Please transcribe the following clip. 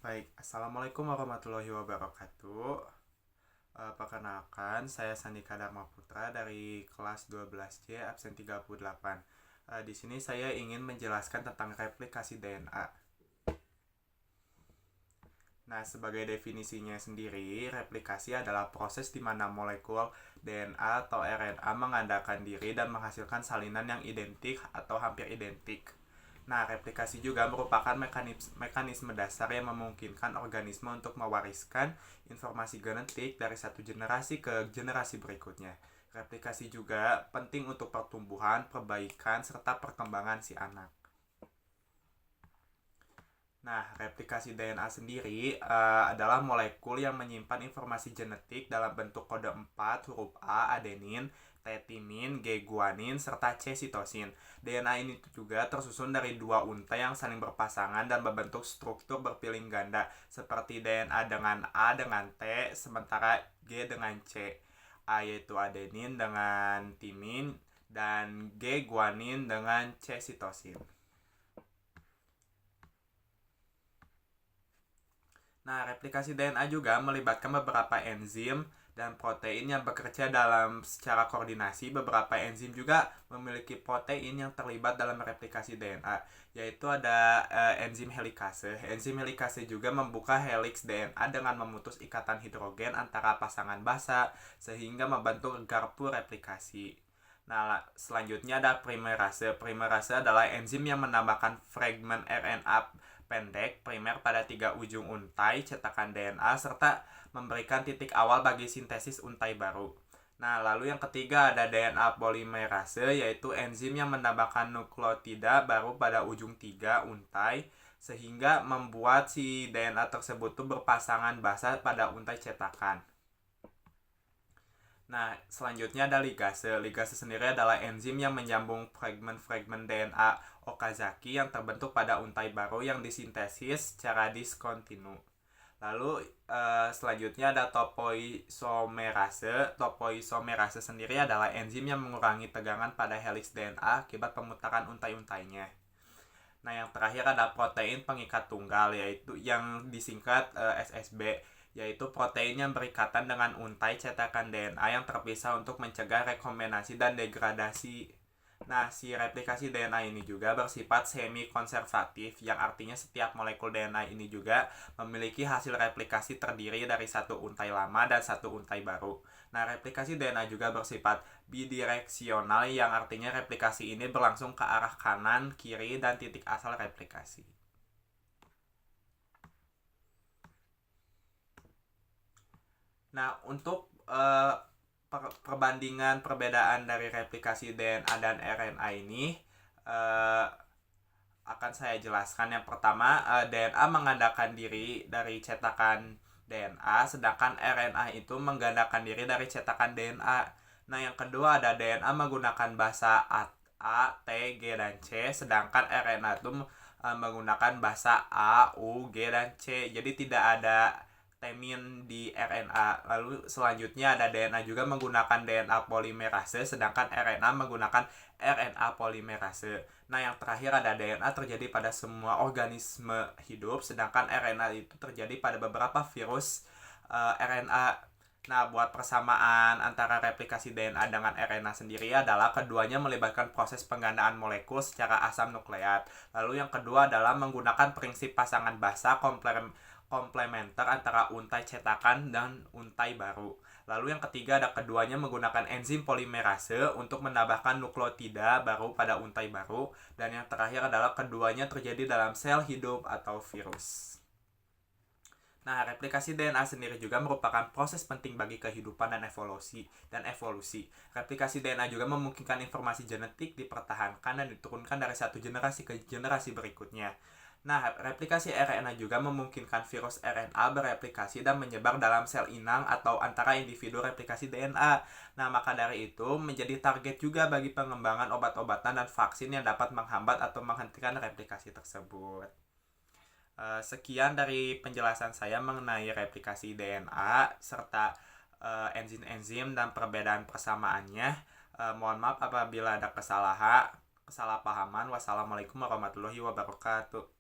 Baik, Assalamualaikum warahmatullahi wabarakatuh. Perkenalkan, saya Sandika Dharma Putra dari kelas 12C, absen 38. Di sini saya ingin menjelaskan tentang replikasi DNA. Nah, sebagai definisinya sendiri, replikasi adalah proses di mana molekul DNA atau RNA mengadakan diri dan menghasilkan salinan yang identik atau hampir identik. Nah, replikasi juga merupakan mekanisme dasar yang memungkinkan organisme untuk mewariskan informasi genetik dari satu generasi ke generasi berikutnya. Replikasi juga penting untuk pertumbuhan, perbaikan, serta perkembangan si anak. Nah, replikasi DNA sendiri adalah molekul yang menyimpan informasi genetik dalam bentuk kode 4 huruf A, adenin, T, timin, G, guanin, serta C, sitosin. DNA ini juga tersusun dari dua untai yang saling berpasangan dan membentuk struktur berpiling ganda, seperti DNA dengan A dengan T, sementara G dengan C. A yaitu adenin dengan timin, dan G, guanin dengan C, sitosin. Nah, replikasi DNA juga melibatkan beberapa enzim dan protein yang bekerja dalam secara koordinasi. Beberapa enzim juga memiliki protein yang terlibat dalam replikasi DNA, yaitu ada enzim helikase. Enzim helikase juga membuka heliks DNA dengan memutus ikatan hidrogen antara pasangan basa sehingga membantu garpu replikasi. Nah, selanjutnya ada primerase. Primerase adalah enzim yang menambahkan fragmen RNA pendek primer pada tiga ujung untai cetakan DNA serta memberikan titik awal bagi sintesis untai baru. Nah, lalu yang ketiga ada DNA polimerase, yaitu enzim yang menambahkan nukleotida baru pada ujung tiga untai sehingga membuat si DNA tersebut tuh berpasangan basa pada untai cetakan. Nah, selanjutnya ada ligase. Ligase sendiri adalah enzim yang menyambung fragmen-fragmen DNA Okazaki yang terbentuk pada untai baru yang disintesis secara diskontinu. Lalu selanjutnya ada topoisomerase. Topoisomerase sendiri adalah enzim yang mengurangi tegangan pada heliks DNA akibat pemutaran untai-untainya. Nah, yang terakhir ada protein pengikat tunggal, yaitu yang disingkat SSB, yaitu protein yang berikatan dengan untai cetakan DNA yang terpisah untuk mencegah rekombinasi dan degradasi. Nah, si replikasi DNA ini juga bersifat semi-konservatif, yang artinya setiap molekul DNA ini juga memiliki hasil replikasi terdiri dari satu untai lama dan satu untai baru. Nah, replikasi DNA juga bersifat bidireksional, yang artinya replikasi ini berlangsung ke arah kanan, kiri, dan titik asal replikasi. Nah, untuk perbandingan perbedaan dari replikasi DNA dan RNA ini uh, akan saya jelaskan. Yang pertama, DNA menggandakan diri dari cetakan DNA, sedangkan RNA itu menggandakan diri dari cetakan DNA. Nah, yang kedua ada DNA menggunakan basa A, T, G, dan C, sedangkan RNA itu menggunakan basa A, U, G, dan C. Jadi tidak ada temin di RNA. Lalu selanjutnya ada DNA juga menggunakan DNA polimerase, sedangkan RNA menggunakan RNA polimerase. Nah, yang terakhir ada DNA terjadi pada semua organisme hidup, sedangkan RNA itu terjadi pada beberapa virus RNA. Nah, buat persamaan antara replikasi DNA dengan RNA sendiri adalah keduanya melibatkan proses penggandaan molekul secara asam nukleat. Lalu yang kedua adalah menggunakan prinsip pasangan basa komplementer antara untai cetakan dan untai baru. Lalu yang ketiga ada keduanya menggunakan enzim polimerase untuk menambahkan nukleotida baru pada untai baru. Dan yang terakhir adalah keduanya terjadi dalam sel hidup atau virus. Nah, replikasi DNA sendiri juga merupakan proses penting bagi kehidupan dan evolusi. Replikasi DNA juga memungkinkan informasi genetik dipertahankan dan diturunkan dari satu generasi ke generasi berikutnya. Nah, replikasi RNA juga memungkinkan virus RNA bereplikasi dan menyebar dalam sel inang atau antara individu replikasi DNA. Nah, maka dari itu menjadi target juga bagi pengembangan obat-obatan dan vaksin yang dapat menghambat atau menghentikan replikasi tersebut. Sekian dari penjelasan saya mengenai replikasi DNA serta enzim-enzim dan perbedaan persamaannya. Mohon maaf apabila ada kesalahpahaman. Wassalamualaikum warahmatullahi wabarakatuh.